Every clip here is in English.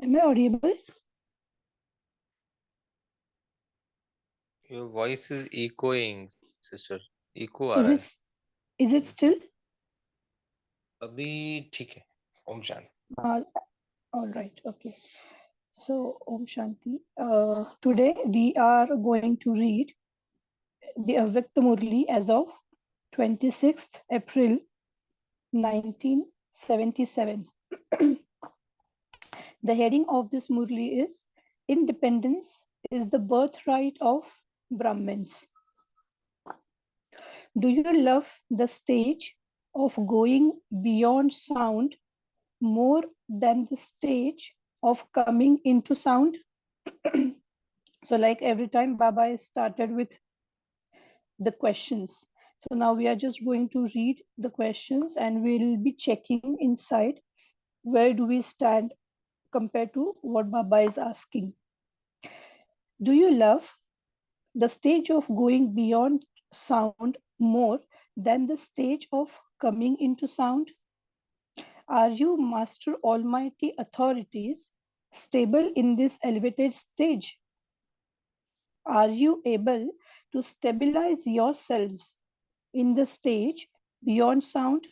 Am I audible? Your voice is echoing, sister. Echo uh Is रहा it है. is it still? अभी ठीक है. Om Shanti. All right. Okay. So, Om Shanti. Today we are going to read the Avyakta Murli as of 26th April 1977. The heading of this Murli is Independence is the birthright of Brahmins. Do you love the stage of going beyond sound more than the stage of coming into sound? So, like every time, Baba is started with the questions. So now we are just going to read the questions and we'll be checking inside where do we stand compared to what Baba is asking. Do you love the stage of going beyond sound more than the stage of coming into sound? Are you master almighty authorities stable in this elevated stage? Are you able to stabilize yourselves in the stage beyond sound?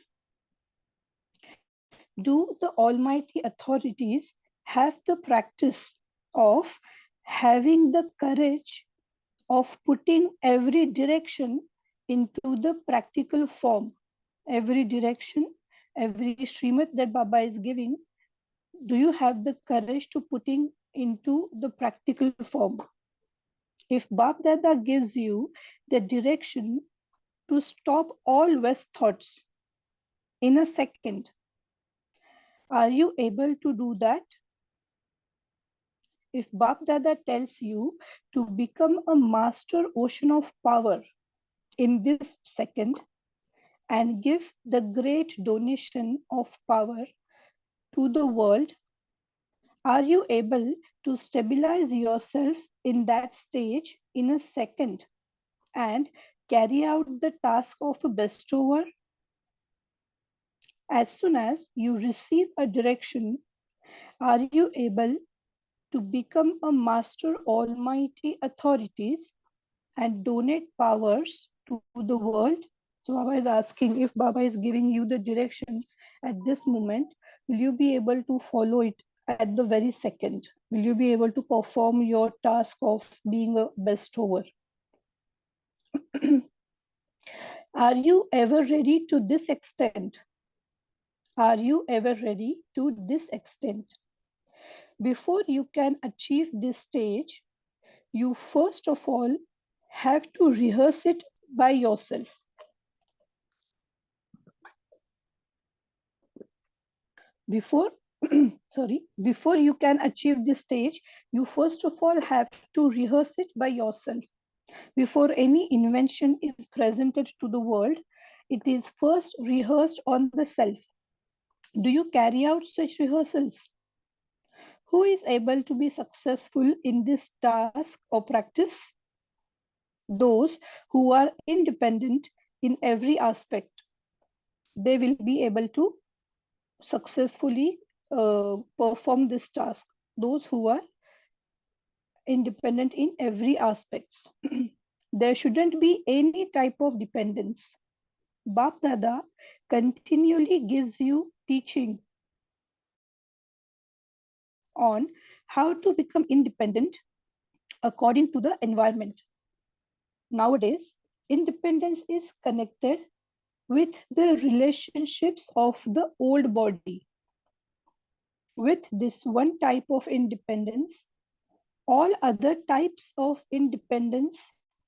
Do the almighty authorities have the practice of having the courage of putting every direction into the practical form? Every direction, every Srimad that Baba is giving, do you have the courage to putting into the practical form? If Bab Dada gives you the direction to stop all West thoughts in a second, are you able to do that? If Bab Dada tells you to become a master ocean of power in this second and give the great donation of power to the world, are you able to stabilize yourself in that stage in a second and carry out the task of a bestower? As soon as you receive a direction, are you able to become a master almighty authorities and donate powers to the world? So Baba is asking, if Baba is giving you the direction at this moment, will you be able to follow it at the very second? Will you be able to perform your task of being a bestower? Are you ever ready to this extent? Are you ever ready to this extent? Before you can achieve this stage, you first of all have to rehearse it by yourself. Before before you can achieve this stage, you first of all have to rehearse it by yourself. Before any invention is presented to the world, it is first rehearsed on the self. Do you carry out such rehearsals? Who is able to be successful in this task or practice? Those who are independent in every aspect. They will be able to successfully perform this task. Those who are independent in every aspects. There shouldn't be any type of dependence. Bap Dada continually gives you teaching on how to become independent according to the environment. Nowadays, independence is connected with the relationships of the old body. With this one type of independence, all other types of independence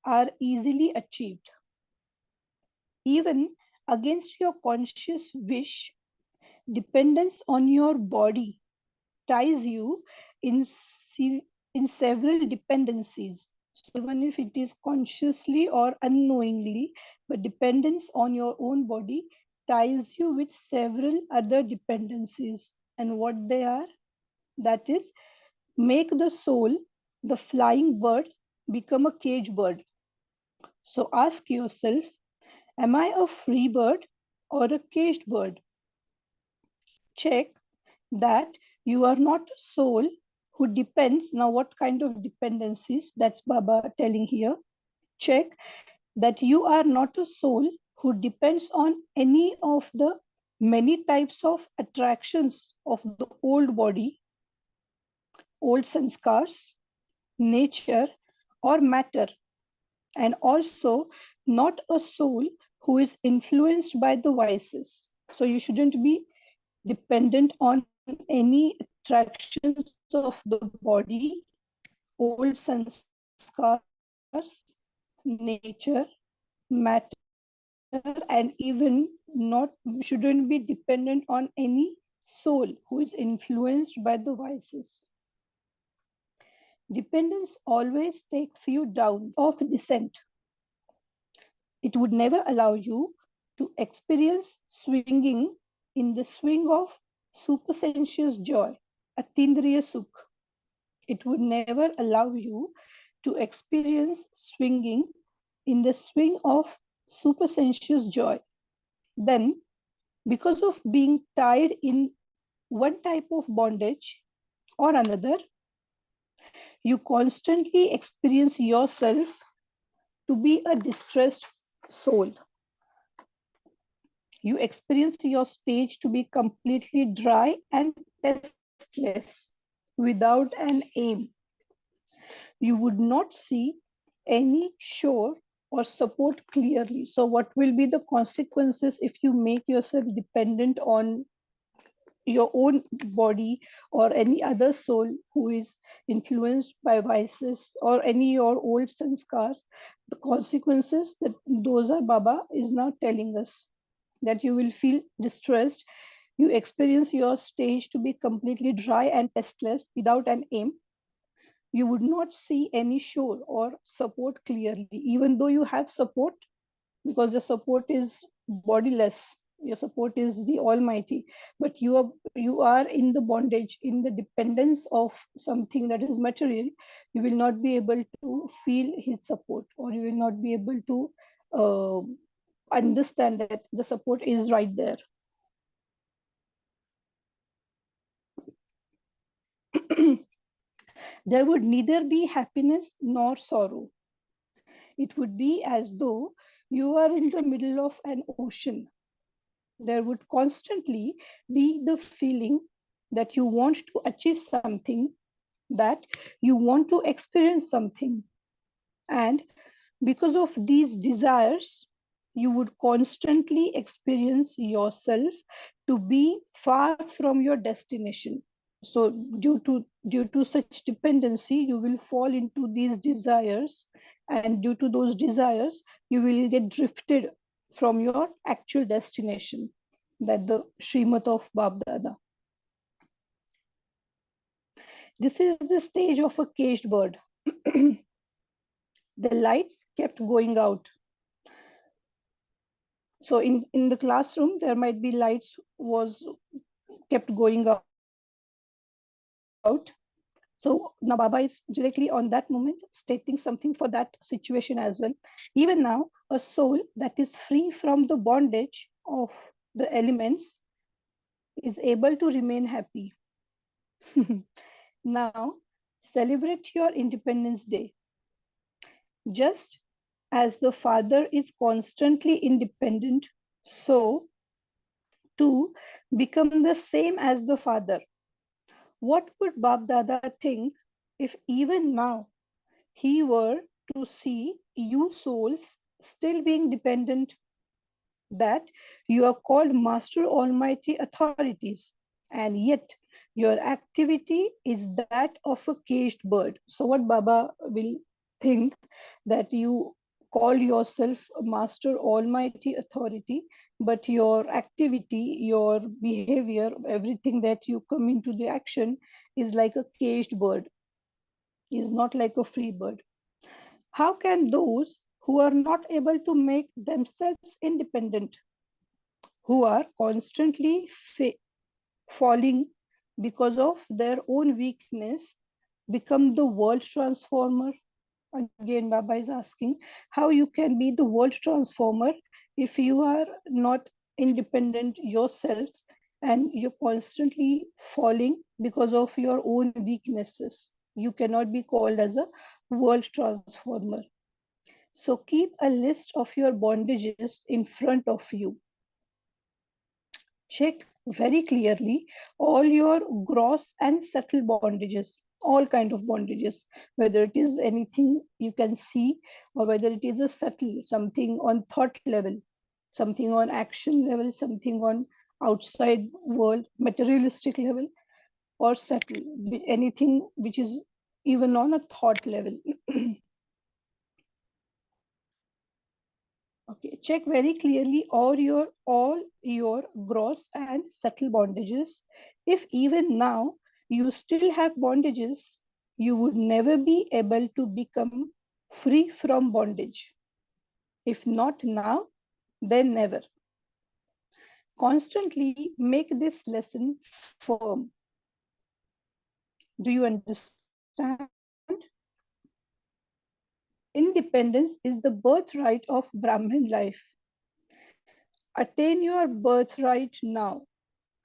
are easily achieved. Even against your conscious wish, dependence on your body ties you in, in several dependencies. So even if it is consciously or unknowingly, but dependence on your own body ties you with several other dependencies. And what they are, that is, make the soul, the flying bird, become a cage bird. So ask yourself, am I a free bird or a caged bird? Check that You are not a soul who depends. Now, what kind of dependencies? That's Baba telling here. Check that you are not a soul who depends on any of the many types of attractions of the old body, old sanskars, nature, or matter, and also not a soul who is influenced by the vices. So you shouldn't be dependent on any attractions of the body, old sanskars, nature, matter, and even shouldn't be dependent on any soul who is influenced by the vices. Dependence always takes you down the path of descent. It would never allow you to experience swinging in the swing of supersensuous joy, atindriya sukh. It would never allow you to experience swinging in the swing of supersensuous joy. Then, because of being tied in one type of bondage or another, you constantly experience yourself to be a distressed soul. You experience your stage to be completely dry and testless without an aim. You would not see any shore or support clearly. So, what will be the consequences if you make yourself dependent on your own body or any other soul who is influenced by vices or any your old sanskars? The consequences that Dosa Baba is now telling us, that you will feel distressed. You experience your stage to be completely dry and testless without an aim. You would not see any shore or support clearly, even though you have support, because the support is bodiless. Your support is the Almighty, but you are in the bondage, in the dependence of something that is material. You will not be able to feel His support, or you will not be able to understand that the support is right there. There would neither be happiness nor sorrow. It would be as though you are in the middle of an ocean. There would constantly be the feeling that you want to achieve something, that you want to experience something. And because of these desires, you would constantly experience yourself to be far from your destination. So due to such dependency, you will fall into these desires, and due to those desires, you will get drifted from your actual destination, that the Srimad of Bab Dada. This is the stage of a caged bird. The lights kept going out. So in the classroom, there might be lights was kept going out. So now Baba is directly on that moment stating something for that situation as well. Even now, a soul that is free from the bondage of the elements is able to remain happy. Now, celebrate your Independence Day. Just as the father is constantly independent, so to become the same as the father. What would Bab Dada think if even now he were to see you souls still being dependent, that you are called Master Almighty authorities, and yet your activity is that of a caged bird? So what Baba will think, that you call yourself a Master Almighty authority, but your activity, your behavior, everything that you come into the action is like a caged bird, is not like a free bird. How can those who are not able to make themselves independent, who are constantly falling because of their own weakness, become the world transformer? Again, Baba is asking how you can be the world transformer if you are not independent yourselves, and you're constantly falling because of your own weaknesses. You cannot be called as a world transformer. So keep a list of your bondages in front of you. Check very clearly all your gross and subtle bondages, all kind of bondages, whether it is anything you can see or whether it is a subtle, something on thought level, something on action level, something on outside world, materialistic level, or subtle, anything which is even on a thought level. Okay, check very clearly all your gross and subtle bondages. If even now you still have bondages, you would never be able to become free from bondage. If not now, then never. Constantly make this lesson firm. Do you understand? Independence is the birthright of Brahmin life. Attain your birthright now.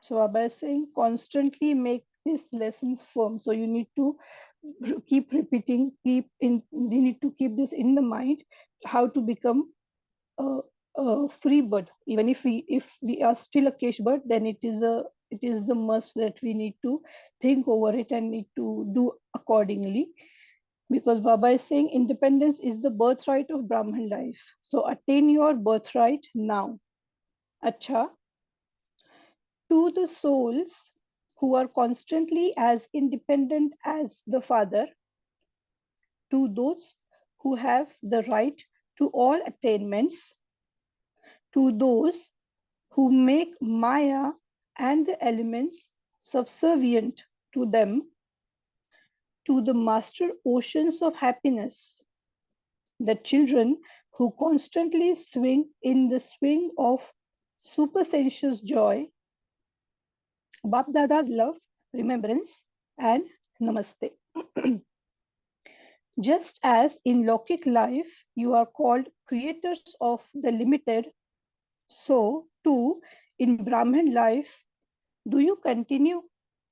So Baba is saying constantly make this lesson firm. So you need to keep repeating, you need to keep this in the mind, how to become a free bird. Even if we are still a cage bird, then it is the must that we need to think over it and need to do accordingly. Because Baba is saying independence is the birthright of Brahman life. So attain your birthright now. Acha, to the souls who are constantly as independent as the Father, to those who have the right to all attainments, to those who make Maya and the elements subservient to them, to the master oceans of happiness, the children who constantly swing in the swing of supersensuous joy, Bap Dada's love, remembrance, and namaste. Just as in Lokik life you are called creators of the limited, so too in Brahman life do you continue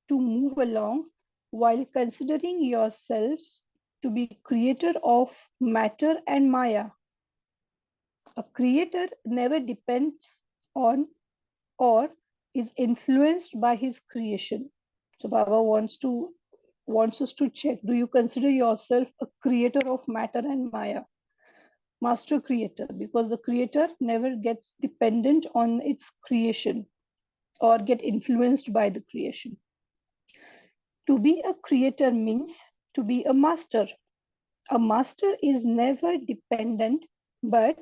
to move along while considering yourselves to be creator of matter and Maya. A creator never depends on or is influenced by his creation. So Baba wants us to check, do you consider yourself a creator of matter and Maya? Master creator, because the creator never gets dependent on its creation or get influenced by the creation. To be a creator means to be a master. A master is never dependent, but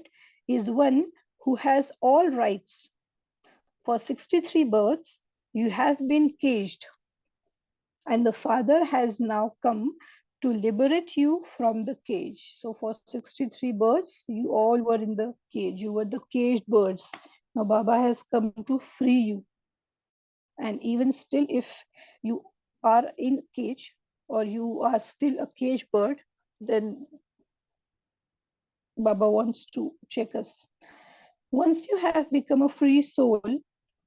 is one who has all rights. For 63 births, you have been caged, and the Father has now come to liberate you from the cage. So for 63 birds, you all were in the cage. You were the caged birds. Now Baba has come to free you. And even still, if you are in cage or you are still a cage bird, then Baba wants to check us. Once you have become a free soul,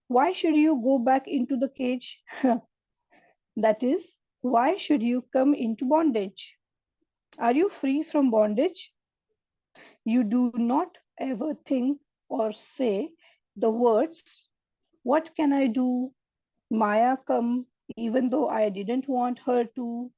why should you go back into the cage? That is, why should you come into bondage? Are you free from bondage? You do not ever think or say the words, what can I do? Maya come, even though I didn't want her to.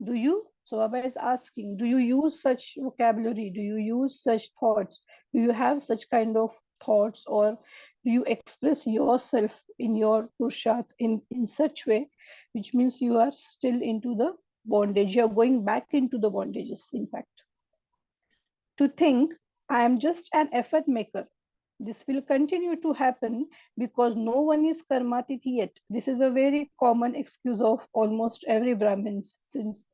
Do you? So Baba is asking, do you use such vocabulary? Do you use such thoughts? Do you have such kind of thoughts, or do you express yourself in your Purushat in such way, which means you are still into the bondage? You are going back into the bondages, in fact. To think, I am just an effort maker. This will continue to happen because no one is karmatit yet. This is a very common excuse of almost every Brahmins since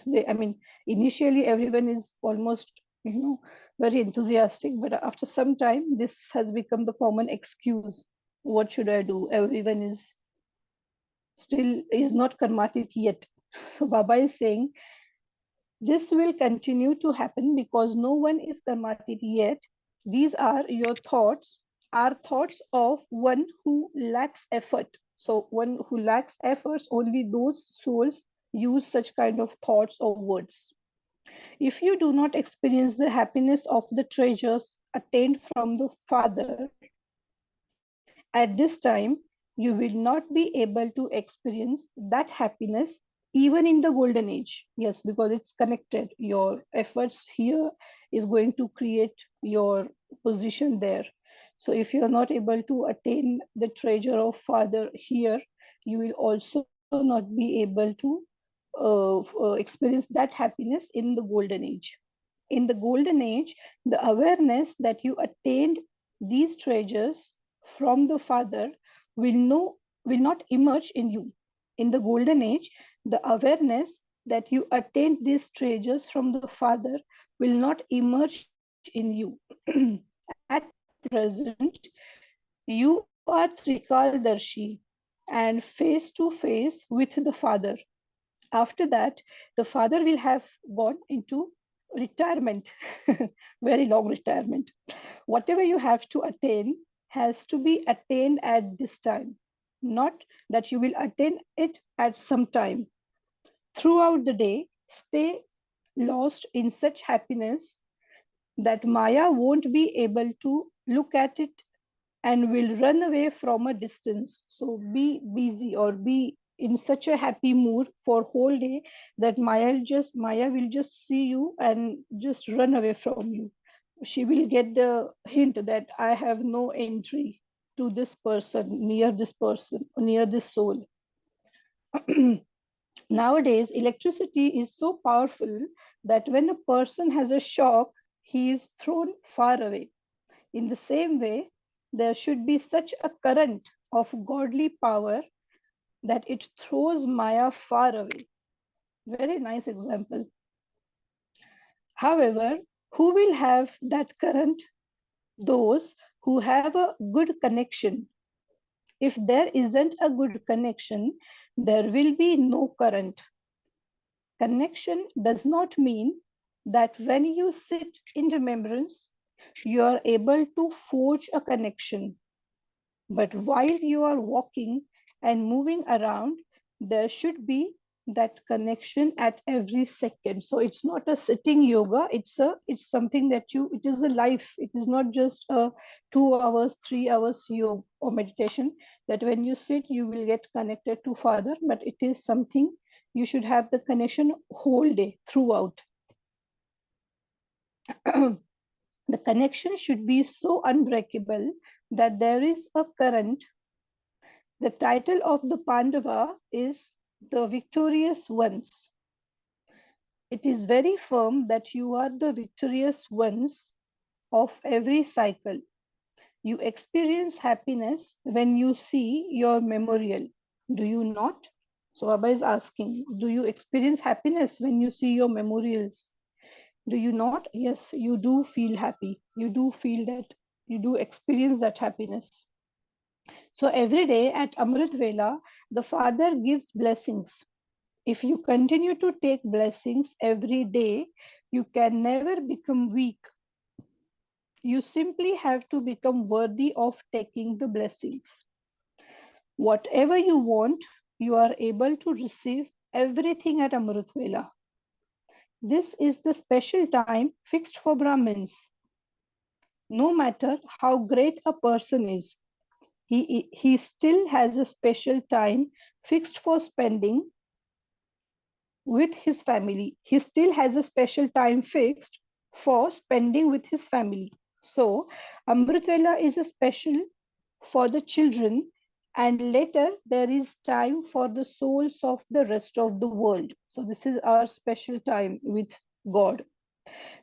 they, I mean, initially everyone is almost, very enthusiastic, but after some time, this has become the common excuse. What should I do? Everyone is not karmatit yet. So Baba is saying, this will continue to happen because no one is karmatit yet. These are your thoughts, are thoughts of one who lacks effort. So one who lacks efforts, only those souls use such kind of thoughts or words. If you do not experience the happiness of the treasures attained from the Father, at this time, you will not be able to experience that happiness even in the golden age. Yes, because it's connected. Your efforts here is going to create your position there. So if you are not able to attain the treasure of Father here, you will also not be able to experience that happiness in the golden age. In the golden age, the awareness that you attained these treasures from the Father will, no, will not emerge in you. In the golden age, the awareness that you attained these treasures from the Father will not emerge in you. At present, you are Trikal Darshi and face to face with the Father. After that, the Father will have gone into retirement, very long retirement. Whatever you have to attain has to be attained at this time, not that you will attain it at some time. Throughout the day, stay lost in such happiness that Maya won't be able to look at it and will run away from a distance. So be busy or be in such a happy mood for whole day that Maya will just see you and just run away from you. She will get the hint that I have no entry to this person, near this soul. Nowadays, electricity is so powerful that when a person has a shock, he is thrown far away. In the same way, there should be such a current of godly power that it throws Maya far away. Very nice example. However, who will have that current? Those who have a good connection. If there isn't a good connection, there will be no current. Connection does not mean that when you sit in remembrance, you are able to forge a connection. But while you are walking and moving around, there should be that connection at every second. So it's not a sitting yoga, it's something that it is a life. It is not just a 2 hours, 3 hours yoga or meditation that when you sit you will get connected to Father, but it is something you should have the connection whole day throughout. The connection should be so unbreakable that there is a current. The title of the Pandava is the victorious ones. It is very firm that you are the victorious ones of every cycle. You experience happiness when you see your memorial. Do you not? So Baba is asking, do you experience happiness when you see your memorials? Do you not? Yes, you do feel happy. You do feel that. You do experience that happiness. So every day at Amrit Vela, the Father gives blessings. If you continue to take blessings every day, you can never become weak. You simply have to become worthy of taking the blessings. Whatever you want, you are able to receive everything at Amrit Vela. This is the special time fixed for Brahmins. No matter how great a person is, he still has a special time fixed for spending with his family. He still has a special time fixed for spending with his family. So Amritvela is a special for the children, and later there is time for the souls of the rest of the world. So this is our special time with God.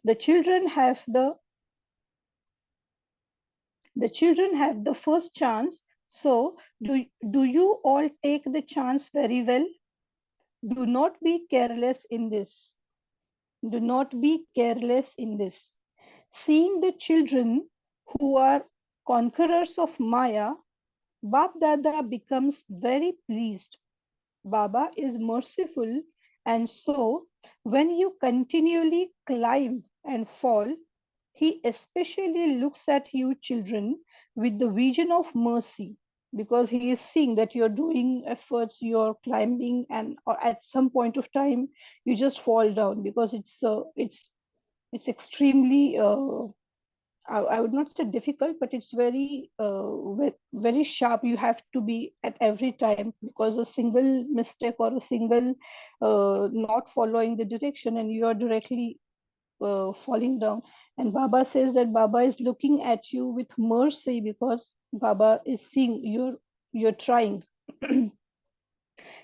The children have the first chance. So do you all take the chance very well? Do not be careless in this. Do not be careless in this. Seeing the children who are conquerors of Maya, Bap Dada becomes very pleased. Baba is merciful, and so when you continually climb and fall, he especially looks at you children with the vision of mercy. because he is seeing that you're doing efforts, you're climbing, and or at some point of time you just fall down, because it's extremely I would not say difficult, but it's very very sharp. You have to be at every time, because a single mistake or a single not following the direction, and you are directly falling down. And Baba says that Baba is looking at you with mercy, because Baba is seeing you're trying.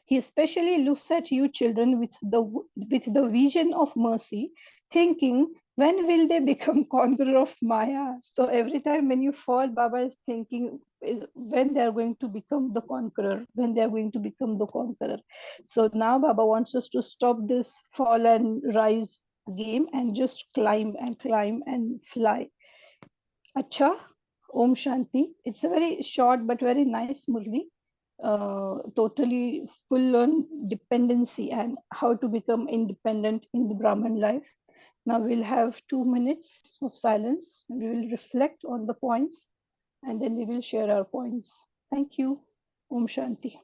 He especially looks at you children with the vision of mercy, thinking, when will they become conqueror of Maya? So every time when you fall, Baba is thinking when they are going to become the conqueror, when they are going to become the conqueror. So now Baba wants us to stop this fall and rise game and just climb and fly. Acha, Om Shanti. It's a very short but very nice Murli. Totally full on dependency and how to become independent in the Brahman life. Now we'll have 2 minutes of silence and we will reflect on the points, and then we will share our points. Thank you. Om Shanti.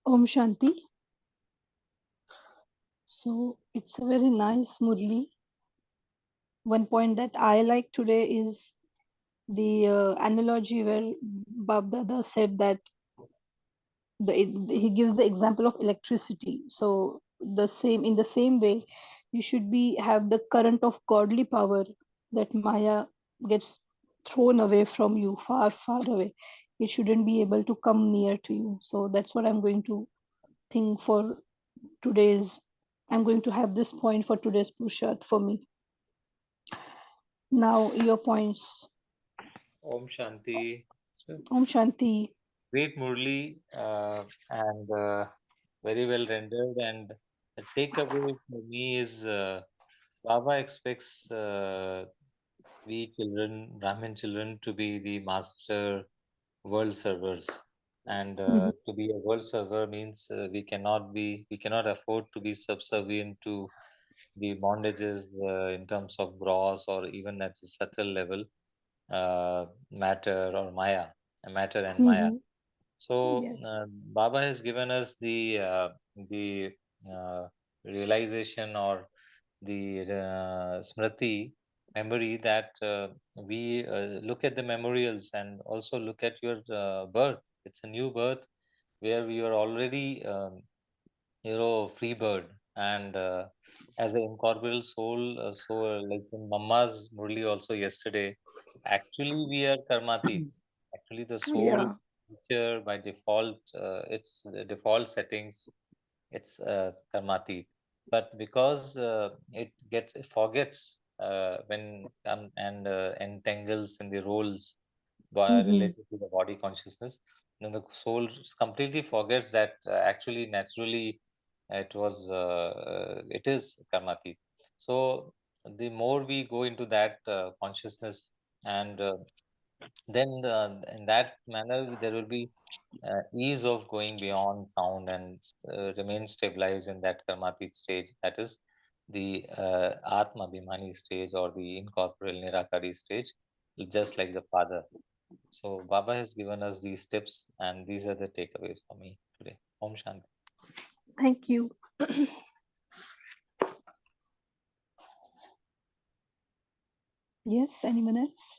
Om Shanti. So it's a very nice Murli. One point that I like today is the analogy where Bab Dada said that he gives the example of electricity. So in the same way, you should have the current of godly power, that Maya gets thrown away from you, far away. It shouldn't be able to come near to you. So that's what I'm going to think for today's. I'm going to have this point for today's Purusharth for me. Now your points. Om Shanti. Om Shanti. Great Murli, and very well rendered. And the takeaway for me is Baba expects we children, Brahmin children, to be the master world servers. And to be a world server means we cannot afford to be subservient to the bondages in terms of gross or even at a subtle level, matter or Maya, matter and Maya. So Yes. Baba has given us the uh, realization or the smriti memory that we look at the memorials and also look at your birth. It's a new birth where we are already free bird, and as an incorporeal soul. Like in Mamma's Murli also yesterday, actually we are karmatit. Actually, the soul Yeah. feature by default, its default settings, it's karmatit. But because it forgets when and entangles in the roles Mm-hmm. related to the body consciousness, then the soul completely forgets that actually naturally it is karmatik. So the more we go into that consciousness, and then in that manner there will be ease of going beyond sound and remain stabilized in that karmatik stage, that is the atma abhimani stage or the incorporeal nirakari stage, just like the father. So Baba has given us these tips, and these are the takeaways for me today. Om Shanti. Thank you. Yes, anyone else?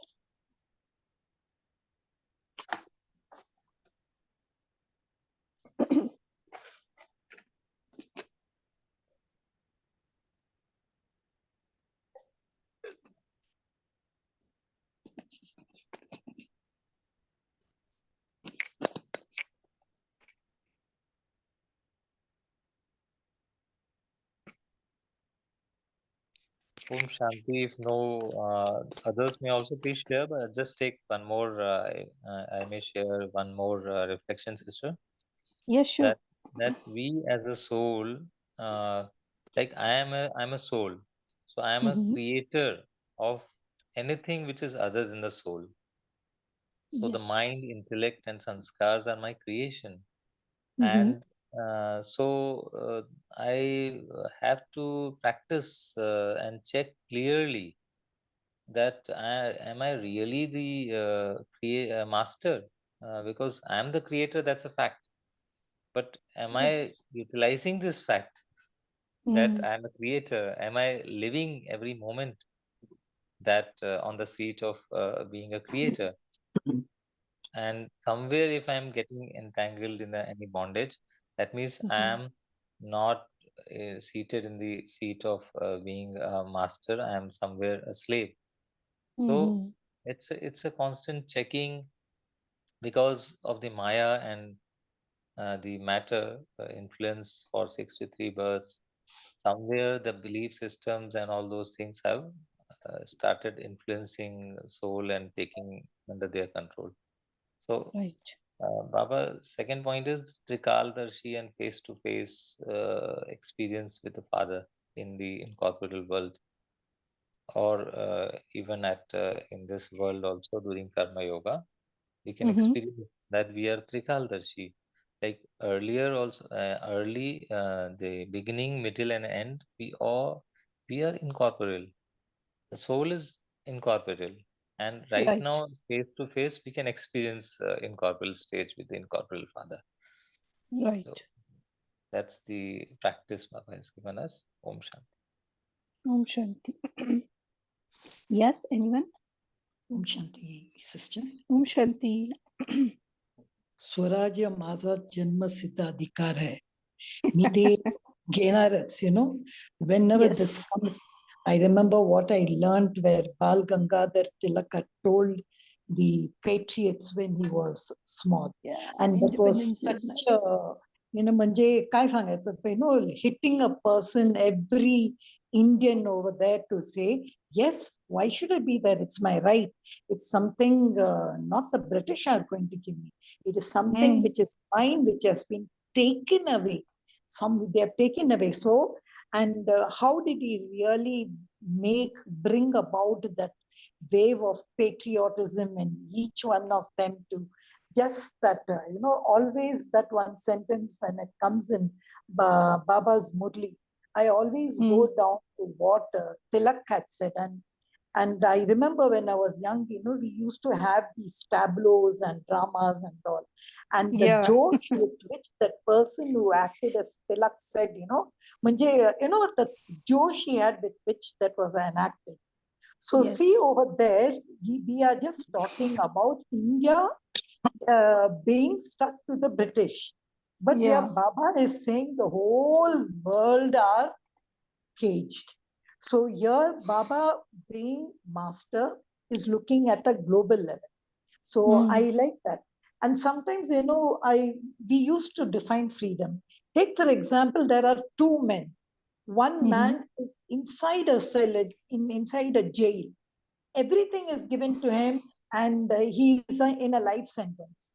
Om Shanti. If no others may also please share, but I'll just take one more. I may share one more reflection, sister. Yes, sure. That we as a soul, uh, like I'm a soul, so I am a Mm-hmm. creator of anything which is other than the soul. So the Yes. mind, intellect, and sanskars are my creation, Mm-hmm. and I have to practice and check clearly that am I really the master? Because I am the creator, that's a fact. But am I Yes. utilizing this fact that Mm. I am a creator? Am I living every moment that on the seat of being a creator? And somewhere, if I am getting entangled in any bondage, that means I Mm-hmm. am not seated in the seat of being a master. I am somewhere a slave. So Mm-hmm. it's a constant checking because of the Maya and the matter influence for 63 births. Somewhere the belief systems and all those things have started influencing soul and taking under their control. So, Right. Baba, second point is Trikaldarshi and face-to-face experience with the Father in the incorporeal world, or even at in this world also during Karma Yoga, we can Mm-hmm. experience that we are Trikaldarshi. Like earlier, also the beginning, middle, and end, we are incorporeal. The soul is incorporeal, and right Right. now, face to face, we can experience incorporeal stage with the incorporeal Father. Right. So that's the practice Baba has given us. Om Shanti. Om Shanti. Yes, anyone? Om Shanti, sister. Om Shanti. स्वराज्य माझा जन्मसिद्ध अधिकार है. मी ते घेणारच, whenever Yes. this comes. I remember what I learned where Bal Gangadhar Tilak had told the patriots when he was small. Yeah. And that was Independence is my such a, म्हणजे काय सांगायचं, hitting a person, every Indian over there to say, yes, why should I be there? It's my right. It's something not the British are going to give me. It is something which is mine, which has been taken away. They have taken away. So, and how did he really bring about that wave of patriotism in each one of them to just that, always that one sentence when it comes in Baba's Murli, I always go down to what Tilak had said. And I remember when I was young, we used to have these tableaus and dramas and all. And the Yeah. jokes with which that person who acted as Tilak said, the joke he had with which that was enacted. So Yes. see over there, we are just talking about India being stuck to the British. But yeah, Yeah. Baba is saying the whole world are caged. So here, Baba being master is looking at a global level. So I like that. And sometimes, we used to define freedom. Take, for example, there are two men. One man is inside a cell, inside a jail. Everything is given to him, and he is in a life sentence.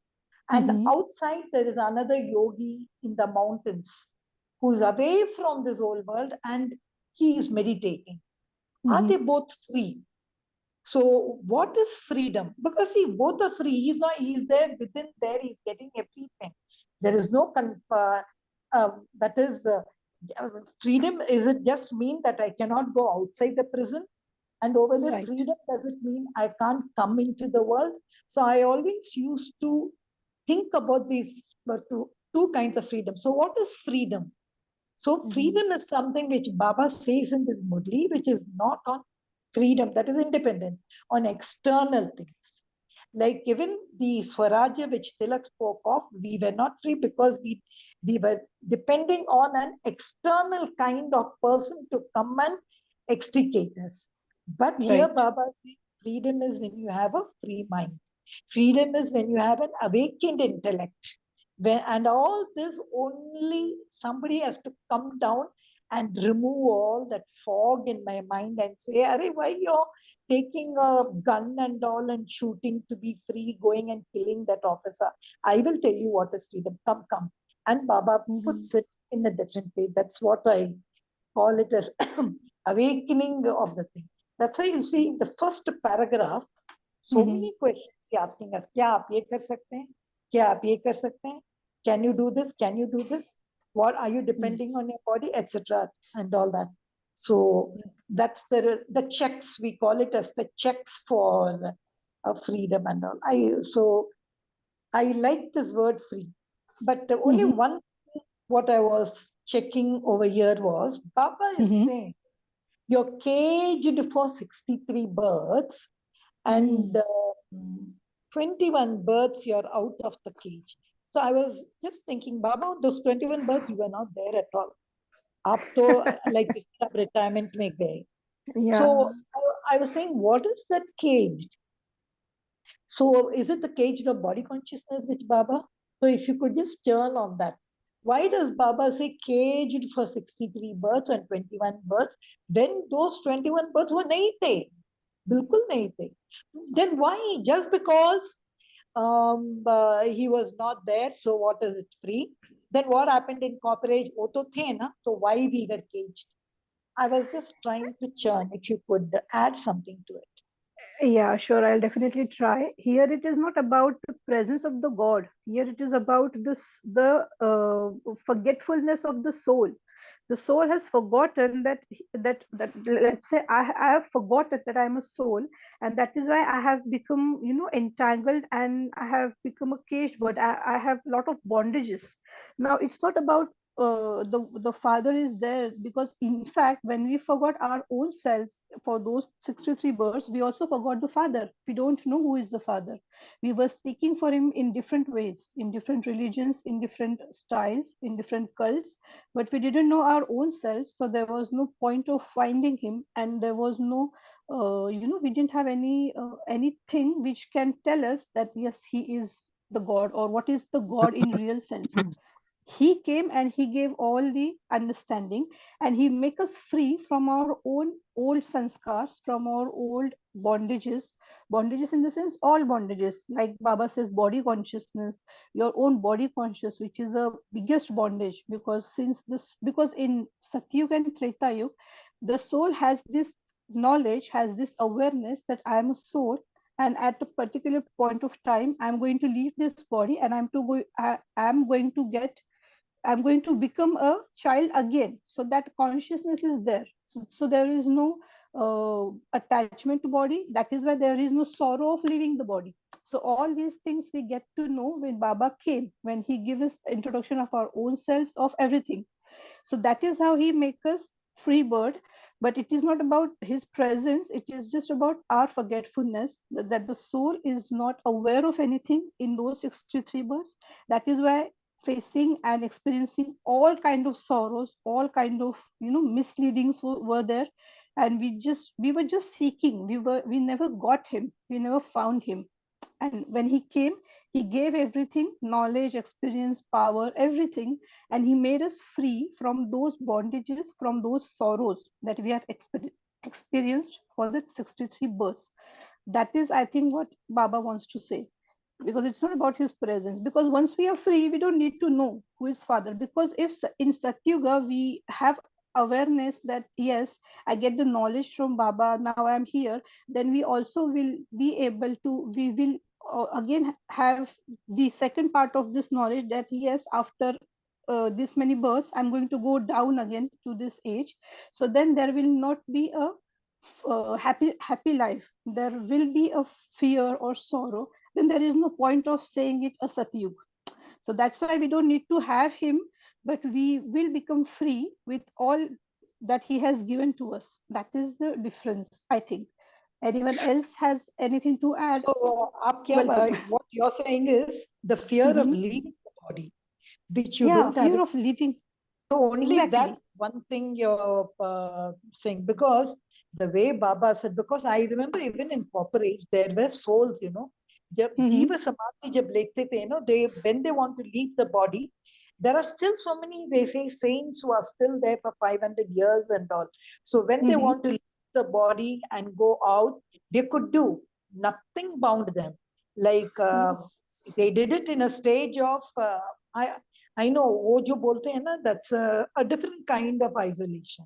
And outside, there is another yogi in the mountains who's away from this whole world and he is meditating. Are they both free? So what is freedom? Because see, both are free. He's there within there, he's getting everything. There is no, that is, freedom, is it just mean that I cannot go outside the prison? And over there, Right. freedom, does it mean I can't come into the world? So I always used to think about these two kinds of freedom. So what is freedom? So freedom is something which Baba says in this Murli, which is not on freedom, that is independence, on external things. Like even the Swarajya which Tilak spoke of, we were not free because we were depending on an external kind of person to come and extricate us. But here Right. Baba says freedom is when you have a free mind. Freedom is when you have an awakened intellect. And all this, only somebody has to come down and remove all that fog in my mind and say, Arey, why you're taking a gun and all and shooting to be free, going and killing that officer? I will tell you what is freedom. Come, come. And Baba puts it in a different way. That's what I call it as awakening of the thing. That's why you see in the first paragraph, so many questions he asking us. क्या आप ये कर सकते हैं? क्या आप ये कर सकते हैं? Can you do this? Can you do this? What are you depending on your body, etc. and all that. So that's the checks, we call it as the checks for freedom and all. I like this word free, but only one thing what I was checking over here was Baba is saying you're caged for 63 births and 21 births you're out of the cage. So I was just thinking, Baba, those 21 births, you were not there at all. Up to like you said, retirement mein gaye. Yeah. So I was saying, what is that caged? So is it the caged of body consciousness, which Baba? So if you could just turn on that. Why does Baba say caged for 63 births and 21 births when those 21 births were nahi the? Bilkul nahi the. Then why? Just because he was not there, so what is it free? Then what happened in corporate? Wo to the na, so why we were caged? I was just trying to churn, if you could add something to it. Yeah, sure. I'll definitely try. Here it is not about the presence of the God. Here it is about the forgetfulness of the soul. The soul has forgotten that let's say I have forgotten that I'm a soul, and that is why I have become entangled, and I have become a caged bird. I have a lot of bondages. Now it's not about the father is there, because in fact when we forgot our own selves for those 63 births, we also forgot the father. We don't know who is the father. We were seeking for him in different ways, in different religions, in different styles, in different cults, but we didn't know our own selves, so there was no point of finding him, and there was no we didn't have anything which can tell us that yes, he is the God, or what is the God in real sense. He came and he gave all the understanding, and he make us free from our own old sanskars, from our old bondages in the sense all bondages, like Baba says, body consciousness, your own body conscious, which is a biggest bondage, because in Satyug and Treta Yug, the soul has this knowledge, has this awareness that I am a soul, and at a particular point of time I'm going to leave this body, and I'm going to become a child again. So that consciousness is there. So there is no attachment to body. That is why there is no sorrow of leaving the body. So all these things we get to know when Baba came, when he gave us introduction of our own selves, of everything. So that is how he makes us free bird. But it is not about his presence. It is just about our forgetfulness, that the soul is not aware of anything in those 63 births. That is why facing and experiencing all kind of sorrows, all kind of misleadings were there, and we were just seeking. We never got him. We never found him. And when he came, he gave everything, knowledge, experience, power, everything, and he made us free from those bondages, from those sorrows that we have experienced for the 63 births. That is, I think, what Baba wants to say. because it's not about his presence. Because once we are free, we don't need to know who is father. Because if in Satyuga we have awareness that yes, I get the knowledge from Baba, now I am here, then we also will be able to, we will again have the second part of this knowledge, that yes, after this many births, I'm going to go down again to this age. So then there will not be a happy life. There will be a fear or sorrow. Then there is no point of saying it a Satyug. So that's why we don't need to have him, but we will become free with all that he has given to us. That is the difference, I think. Anyone else has anything to add? So, Welcome. what you're saying is the fear of Mhm. leaving the body, which you Yeah, don't have fear it. of living. So only that Exactly. one thing you're saying, because the way Baba said, because I remember even in proper age, there were souls, जब Mhm. जीव समाधि जब लेते थे, they when they want to leave the body, there are still so many, they say, saints who are still there for 500 years and all. So when they Mhm. want to leave the body and go out, they could do nothing bound them. Like Yes. they did it in a stage of I know वो जो बोलते हैं ना, that's a different kind of isolation.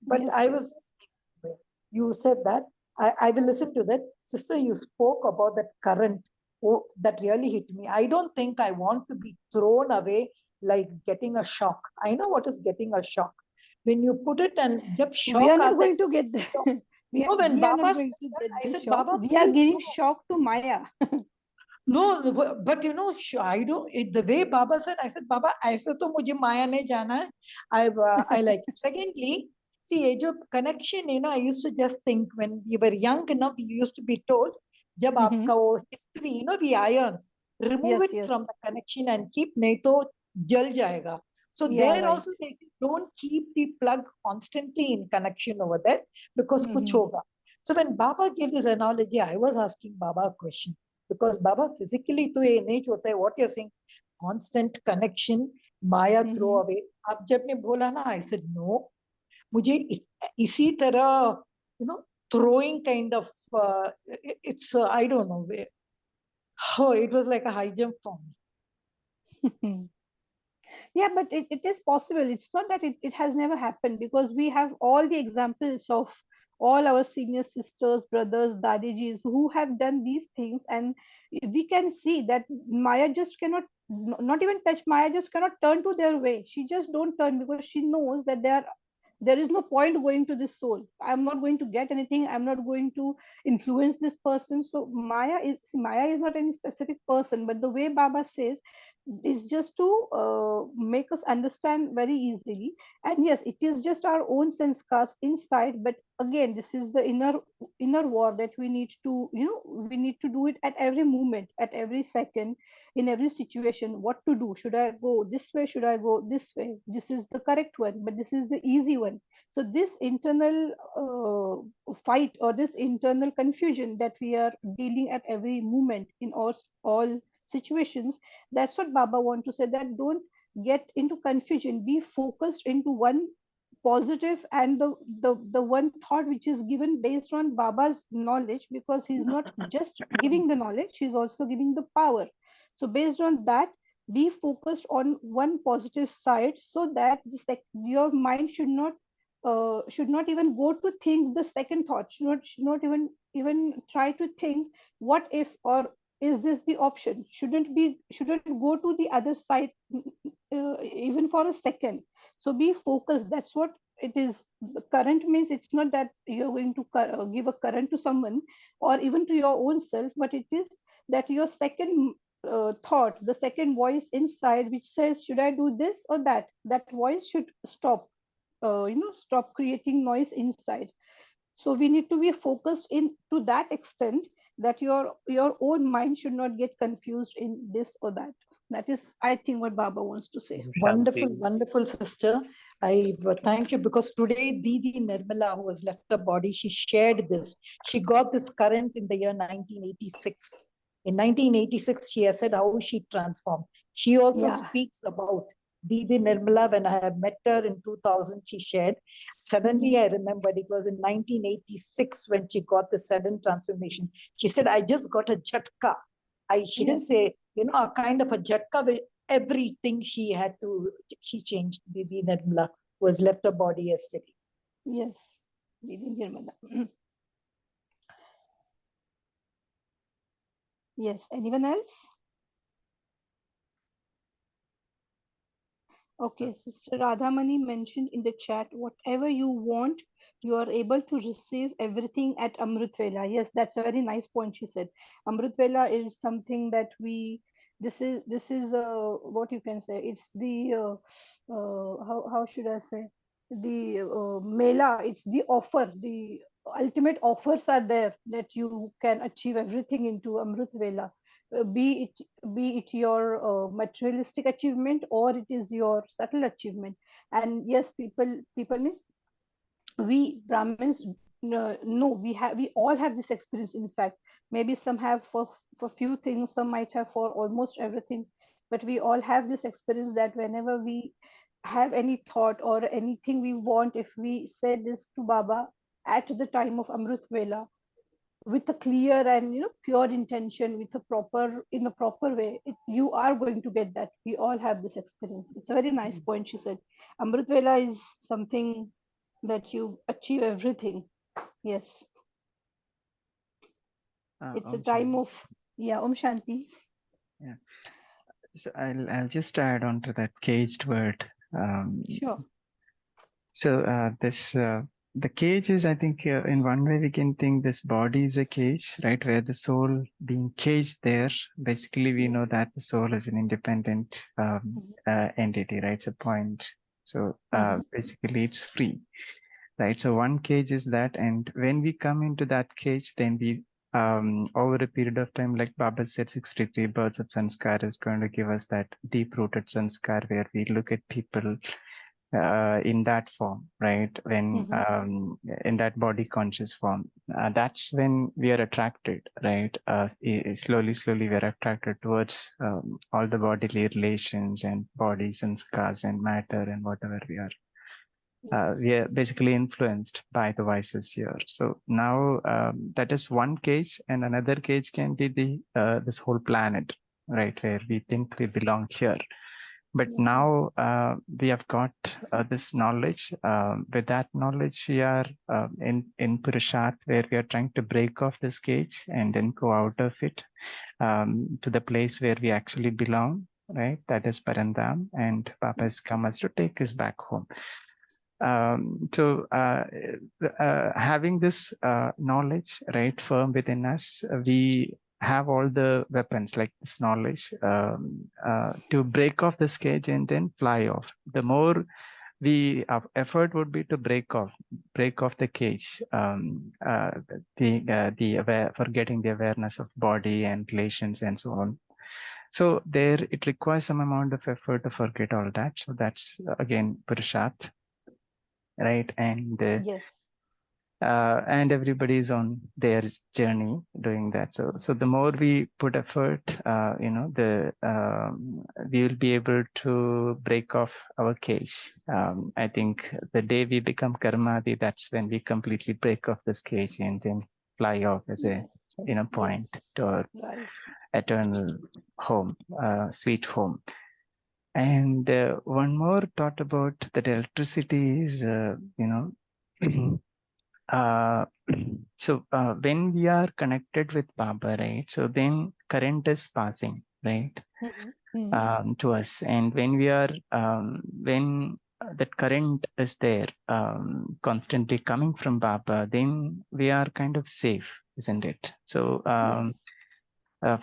But Yes. I Yes. was just thinking, you said that, I will listen to that. Sister, you spoke about that current. Oh, that really hit me. I don't think I want to be thrown away like getting a shock. I know what is getting a shock. When you put it and जब We are shock not आता है, going to get the when we are not Baba going said to that, get I the said, shock. Baba, We are please giving no. shock to Maya. No, but I don't. The way Baba said, I said, Baba, ऐसे तो मुझे माया नहीं जाना है. I like it. Secondly, see, ये जो connection, I used to just think when we were young enough, we used to be told, जब Mhm. आपका वो history, the iron, remove Yes, it yes. from the connection and keep, नहीं तो जल जाएगा. So Yeah, there right. also they say, don't keep the plug constantly in connection over there because कुछ Mhm. होगा. So when Baba gave this analogy, I was asking Baba a question. Because Baba, physically तो ये नहीं होता है. What you're saying, constant connection, Maya throw Mhm. away. अब जब ने बोला ना, I said no. मुझे इसी तरह, throwing kind of, it's I don't know. Oh, it was like a high jump for me. Yeah, but it is possible. It's not that it has never happened, because we have all the examples of all our senior sisters, brothers, dadijis who have done these things, and we can see that Maya just cannot, not even touch. Maya just cannot turn to their way. She just don't turn, because she knows that there is no point going to this soul. I'm not going to get anything. I'm not going to influence this person. So Maya is not any specific person, but the way Baba says is just to make us understand very easily. And yes, it is just our own sense cast inside, but again, this is the inner war that we need to, we need to do it at every moment, at every second, in every situation. What to do? Should I go this way? Should I go this way? This is the correct one, but this is the easy one. So this internal fight, or this internal confusion that we are dealing at every moment in all situations, that's what Baba want to say, that don't get into confusion. Be focused into one positive, and the one thought which is given based on Baba's knowledge, because he's not just giving the knowledge, he's also giving the power. So based on that, be focused on one positive side, so that your mind should not even go to think the second thought, should not even try to think what if, or is this the option, shouldn't go to the other side, even for a second. So be focused. That's what it is. The current means it's not that you're going to give a current to someone, or even to your own self, but it is that your second thought, the second voice inside which says, should I do this or that, that voice should stop, stop creating noise inside. So we need to be focused in to that extent, that your own mind should not get confused in this or that. That is, I think, what Baba wants to say. Wonderful, Shanti. wonderful sister. I thank you, because today Didi Nirmala, who has left her body, she shared this. She got this current in the year 1986. In 1986, she has said how she transformed. She also Yeah. speaks about Didi Nirmala. When I have met her in 2000, she shared. Suddenly, Mhm. I remembered it was in 1986 when she got the sudden transformation. She said, I just got a jhatka. she didn't say, a kind of a jatka with everything she changed. Bibi Nirmala was left her body yesterday. Yes, Bibi Nirmala. Yes, anyone else? Okay, Sister Radhamani mentioned in the chat, whatever you want, you are able to receive everything at Amrit Vela. Yes, that's a very nice point she said. Amrit Vela is something that this is what you can say. It's the how should I say, the Mela. It's the offer. The ultimate offers are there that you can achieve everything into Amrit Vela. Be it your materialistic achievement, or it is your subtle achievement. And yes, people means we Brahmins no, we all have this experience. In fact, maybe some have for few things, some might have for almost everything, but we all have this experience that whenever we have any thought or anything we want, if we say this to Baba at the time of Amrit Vela with a clear and pure intention, with a proper in a proper way, you are going to get that. We all have this experience. It's a very nice point she said. Amrit Vela is something that you achieve everything. Yes, it's a Om time Shanti. of Om Shanti. Yeah. So I'll just add on to that caged word. Sure. So the cage is, I think, in one way we can think this body is a cage, right? Where the soul being caged there. Basically, we know that the soul is an independent entity, right? It's a point. So basically, it's free, right? So one cage is that, and when we come into that cage, then we over a period of time, like Baba said, 63 births of sanskar is going to give us that deep-rooted sanskar where we look at people in that form, right? When in that body conscious form, that's when we are attracted, right? Slowly we are attracted towards all the bodily relations and bodies and scars and matter and whatever we are. We are basically influenced by the vices here. So now that is one cage, and another cage can be the this whole planet, right? Where we think we belong here. But now we have got this knowledge. With that knowledge, we are in Purusharth, where we are trying to break off this cage and then go out of it to the place where we actually belong, right? That is Parandam, and Papa has come us to take us back home. So having this knowledge, right, firm within us, we have all the weapons like this knowledge to break off this cage and then fly off. The more our effort would be to break off the cage, forgetting the awareness of body and relations and so on. So there, it requires some amount of effort to forget all that. So that's again Purusharth, right? And Yes. And everybody is on their journey doing that. So the more we put effort, we will be able to break off our cage. I think the day we become karmadi, that's when we completely break off this cage and then fly off as a point to our eternal home, sweet home. And one more thought about that electricity is, so when we are connected with Baba, right? So then current is passing, right, to us. And when we are, when that current is there, constantly coming from Baba, then we are kind of safe, isn't it? So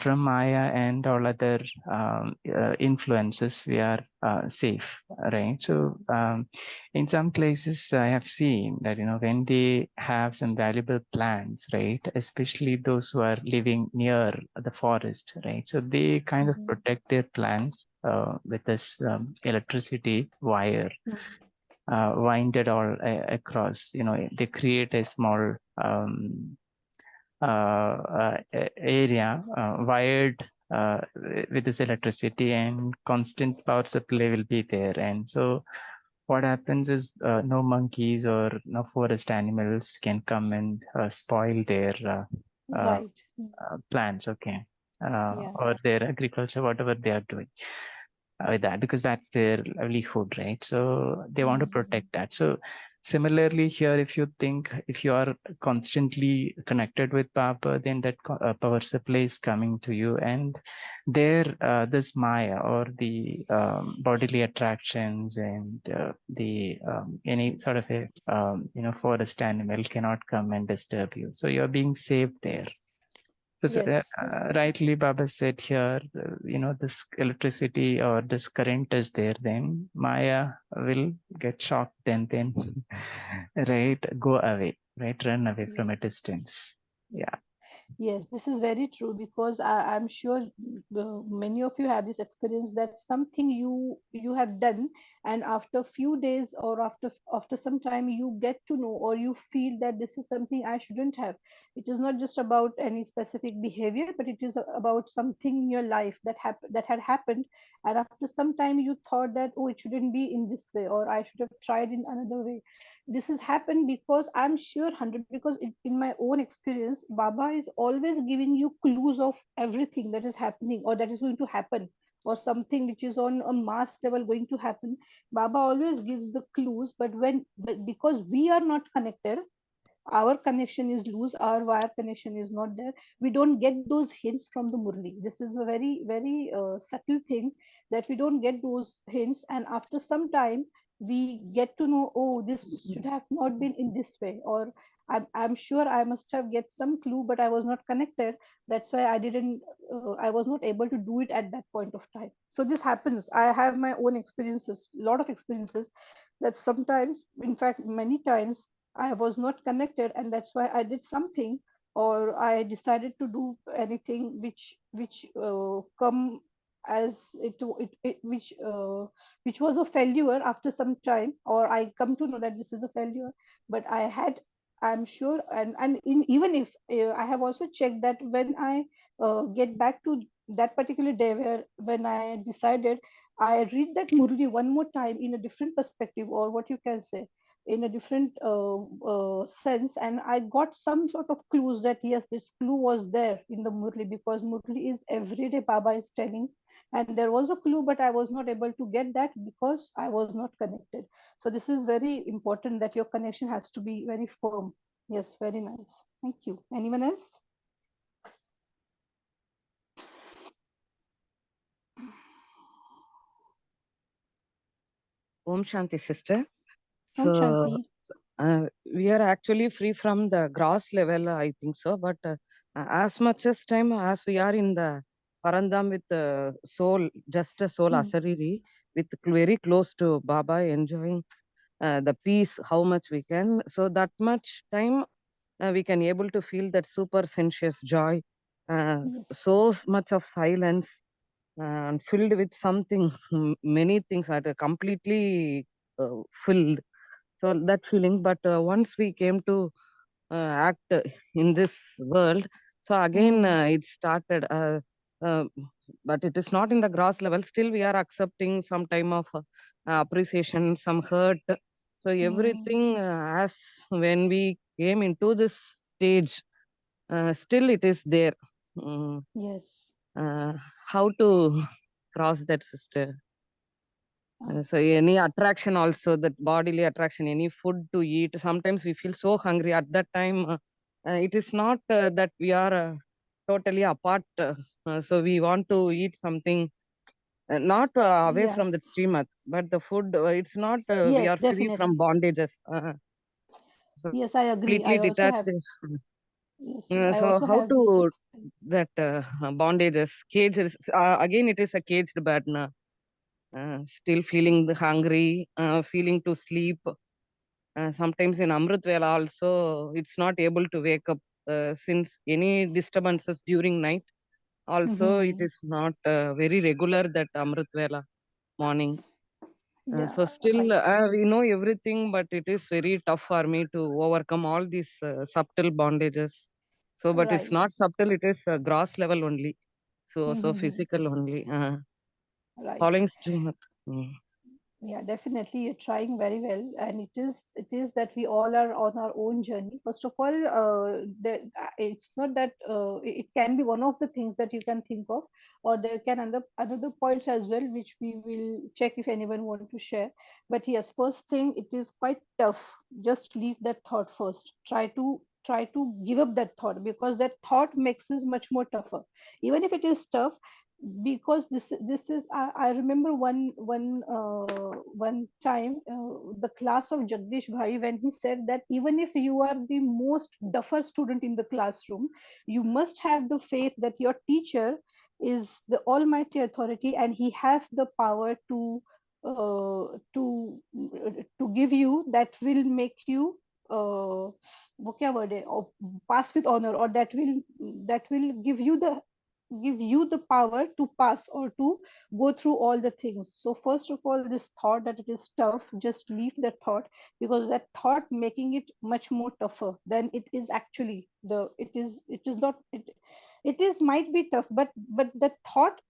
from Maya and all other influences, we are safe, right? So in some places, I have seen that, when they have some valuable plants, right, especially those who are living near the forest, right? So they kind of protect their plants with this electricity wire winded all across. They create a small area wired with this electricity, and constant power supply will be there. And so what happens is no monkeys or no forest animals can come and spoil their plants. Okay. Yeah. or their agriculture, whatever they are doing with that, because that's their livelihood, right? So they want to protect that. So similarly here, if you think, if you are constantly connected with Baba, then that power supply is coming to you, and there this Maya or the bodily attractions and the any sort of a forest animal cannot come and disturb you. So you're being safe there. So, Yes. rightly Baba said here, this electricity or this current is there, then Maya will get shocked and then, right, go away, right, run away from a distance. Yeah. Yes, this is very true because I'm sure many of you have this experience that something you have done, and after a few days or after some time you get to know or you feel that this is something I shouldn't have. It is not just about any specific behavior, but it is about something in your life that had happened, and after some time you thought that, oh, it shouldn't be in this way, or I should have tried in another way. This has happened because I'm sure 100, because in my own experience Baba is always giving you clues of everything that is happening or that is going to happen, or something which is on a mass level going to happen. Baba always gives the clues, but because we are not connected, our connection is loose, our wire connection is not there, we don't get those hints from the Murli. This is a very subtle thing, that we don't get those hints, and after some time we get to know, oh, this should have not been in this way, or I'm sure I must have get some clue, but I was not connected. That's why I didn't I was not able to do it at that point of time. So this happens. I have my own experiences, lot of experiences, that sometimes, in fact many times, I was not connected, and that's why I did something, or I decided to do anything which come as which was a failure after some time, or I come to know that this is a failure. But I'm sure, even if I have also checked that when I get back to that particular day where when I decided, I read that Murli one more time in a different perspective, or what you can say, in a different sense, and I got some sort of clues that yes, this clue was there in the Murli, because Murli is every day Baba is telling, and there was a clue, but I was not able to get that because I was not connected. So this is very important, that your connection has to be very firm. Yes, very nice. Thank you. Anyone else? Om Shanti, sister. Om So Shanti. we are actually free from the gross level, I think so. But as much as time as we are in the Parandam with the soul, just a soul asariri, with very close to Baba, enjoying the peace, how much we can. So that much time we can able to feel that super sensuous joy, Yes. so much of silence, and filled with something, many things are completely filled. So that feeling, but once we came to act in this world, so again it started, uh, but it is not in the gross level. Still we are accepting some time of appreciation, some hurt. So everything, as when we came into this stage, still it is there. Mm, Yes. how to cross that, sister? So any attraction also, that bodily attraction, any food to eat, sometimes we feel so hungry at that time. It is not that we are totally apart. So we want to eat something, not away Yeah. from that stream, but the food, it's not, we Yes, are free definitely. from bondages. So Yes, I agree. completely I also detached. have. Yes, I So also how have this to experience. that bondages, cages, again it is a caged burden. Still feeling the hungry, feeling to sleep. Sometimes in Amrit Vela also, it's not able to wake up since any disturbances during night. Also, it is not very regular, that Amrit Vela morning. Yeah, So still right. we know everything, but it is very tough for me to overcome all these subtle bondages. So, but it's Right. not subtle, it is gross level only. So physical only. Right. Following stream. Yeah, definitely. You're trying very well, and it is that we all are on our own journey. First of all, it's not that it can be one of the things that you can think of, or there can another points as well, which we will check if anyone want to share. But yes, first thing, it is quite tough. Just leave that thought first. Try to give up that thought, because that thought makes it much more tougher. Even if it is tough, because this is I remember one time, the class of Jagdish Bhai, when he said that even if you are the most duffer student in the classroom, you must have the faith that your teacher is the almighty authority, and he has the power to give you, that will make you वो क्या word है, pass with honor, or that will give you the power to pass or to go through all the things. So first of all, this thought that it is tough, just leave that thought, because that thought making it much more tougher than it is actually. It is not it is might be tough, but the thought,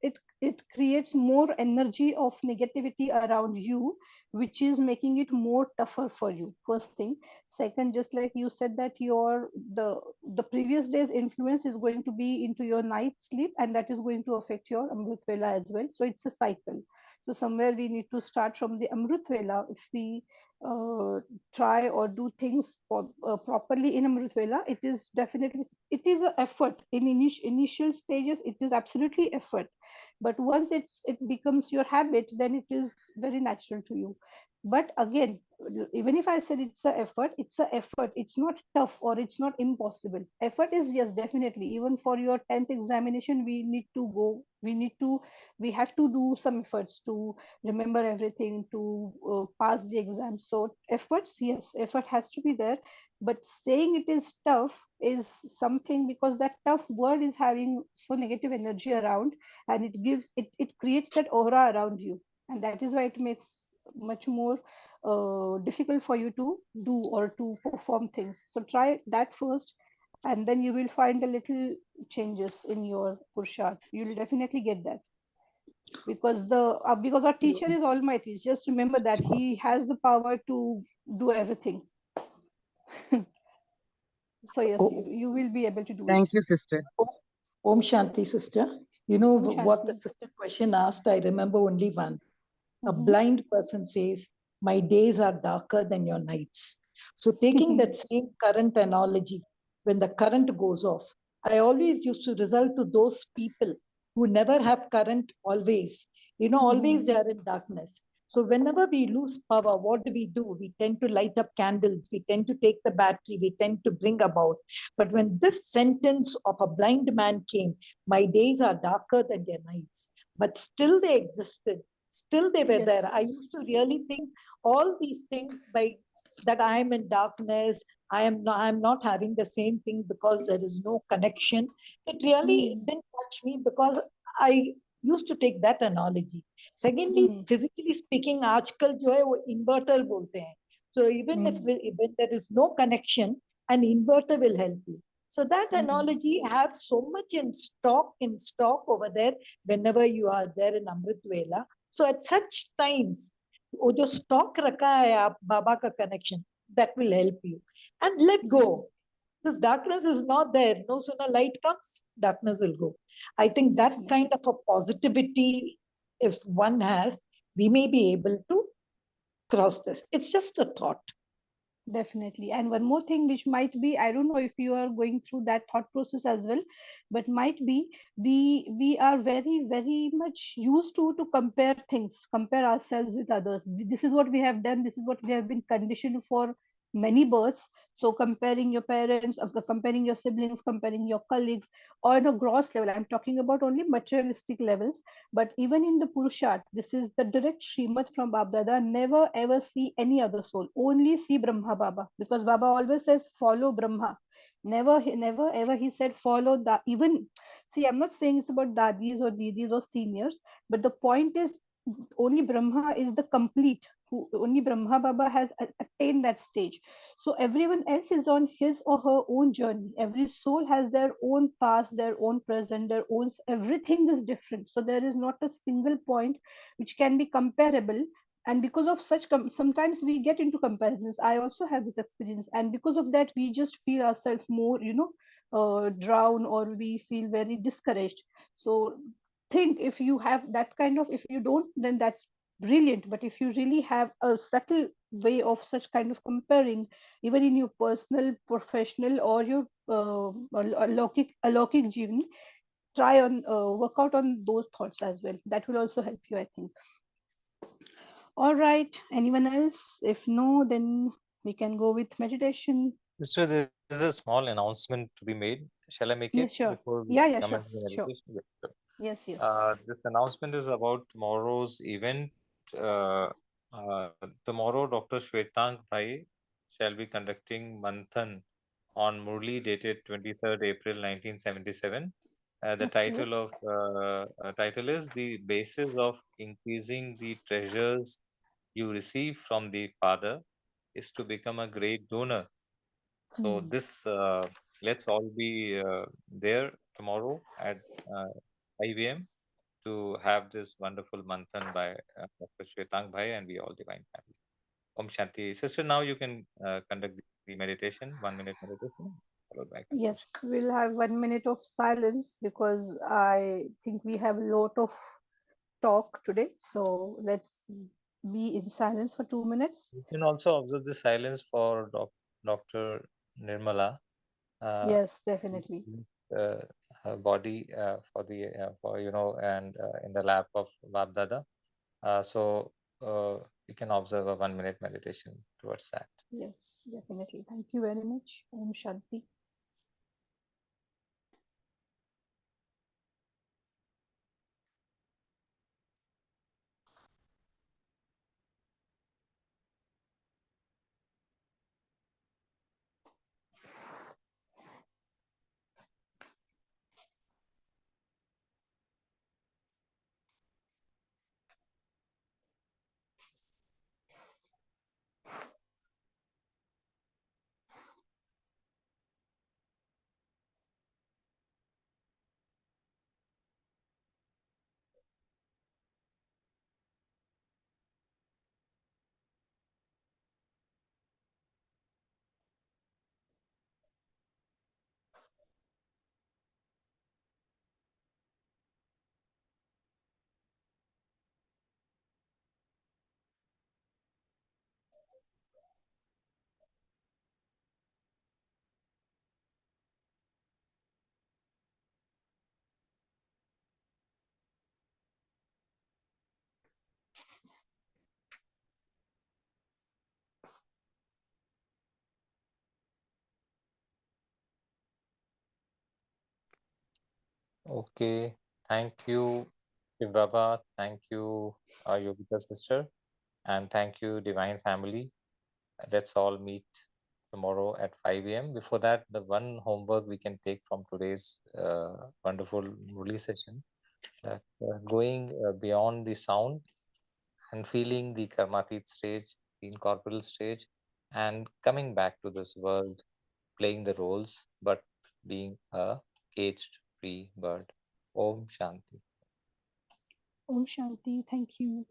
it creates more energy of negativity around you, which is making it more tougher for you. First thing. Second, just like you said, that the previous day's influence is going to be into your night sleep, and that is going to affect your Amrit Vela as well. So it's a cycle. So somewhere we need to start from the Amrit Vela. If we uh, try or do things properly in Amrit Vela, it is an effort. In initial stages, it is absolutely effort. But once it becomes your habit, then it is very natural to you. But again, even if I said it's a effort. It's not tough or it's not impossible. Effort is, yes, definitely. Even for your 10th examination, we have to do some efforts to remember everything, to pass the exam. So efforts, yes, effort has to be there. But saying it is tough is something, because that tough word is having so negative energy around, and it creates that aura around you, and that is why it makes much more difficult for you to do or to perform things. So try that first, and then you will find a little changes in your Purusharth. You will definitely get that, because our teacher is almighty. Just remember that he has the power to do everything. So yes, you will be able to do Thank it. you, sister. Om Shanti, sister. You know Om what the Shanti. sister question asked? I remember only one. A Mhm. blind person says, my days are darker than your nights. So taking that same current analogy, when the current goes off, I always used to result to those people who never have current always. Always they are in darkness. So whenever we lose power, what do? We tend to light up candles. We tend to take the battery. We tend to bring about. But when this sentence of a blind man came, my days are darker than their nights, but still they existed. Still they were there. I used to really think all these things by that I am in darkness, I'm not having the same thing because there is no connection. It really didn't touch me because I used to take that analogy. Secondly, physically speaking, आजकल जो है वो inverter बोलते हैं. So even if there is no connection, an inverter will help you. So that analogy has so much in stock over there whenever you are there in Amrit Vela. So at such times, वो जो stock रखा है आप बाबा का connection, that will help you. And let go. This darkness is not there. No sooner light comes, darkness will go. I think that kind of a positivity, if one has, we may be able to cross this. It's just a thought. Definitely. And one more thing, which might be, I don't know if you are going through that thought process as well, but might be we are very, very much used to compare things, compare ourselves with others. This is what we have done, this is what we have been conditioned for many births. So comparing your parents, comparing your siblings, comparing your colleagues, or on a gross level, I'm talking about only materialistic levels. But even in the Purusharth, this is the direct Srimad from Babdada. Never ever see any other soul. Only see Brahma Baba. Because Baba always says, follow Brahma. Never ever he said, follow that. Even, see, I'm not saying it's about dadis or didis or seniors, but the point is, only Brahma is the complete. Only Brahma Baba has attained that stage. So everyone else is on his or her own journey. Every soul has their own past, their own present, their own, everything is different. So there is not a single point which can be comparable. and because of such sometimes we get into comparisons. I also have this experience, and because of that we just feel ourselves more, drown, or we feel very discouraged. So think, if you have that kind of, if you don't, then that's brilliant. But if you really have a subtle way of such kind of comparing, even in your personal, professional, or your alaukic jeevan, try on work out on those thoughts as well. That will also help you, I think. All right, anyone else? If no, then we can go with meditation. Sister, there is a small announcement to be made. Shall I make Yeah, it sure. before we Yeah, come sure, into the sure. meditation? Yes, sure. Yes. This announcement is about tomorrow's event. Uh, Tomorrow, Dr. Shwetang Bhai shall be conducting Manthan on Murli, dated 23rd April 1977. The Okay. title is "The Basis of Increasing the Treasures You Receive from the Father is to Become a Great Donor." So Hmm. this let's all be there tomorrow at 5 a.m. to have this wonderful manthan by Dr. Shwetang Bhai and we all divine family. Om Shanti. Sister, now you can conduct the meditation, 1 minute meditation, followed by conclusion. Yes, we'll have 1 minute of silence because I think we have a lot of talk today. So let's be in silence for 2 minutes. You can also observe the silence for Dr. Nirmala. Yes, definitely. Uh, Her body for the for and in the lap of Vabdada. So you can observe a 1 minute meditation towards that. Yes, definitely. Thank you very much. Om Shanti. Okay, thank you, Shiv Baba. Thank you, Yogita sister, and thank you, Divine Family. Let's all meet tomorrow at 5 a.m. Before that, the one homework we can take from today's wonderful Murli session, that going beyond the sound and feeling the karmatit stage, the incorporeal stage, and coming back to this world, playing the roles, but being a caged free bird. Om Shanti. Om Shanti. Thank you.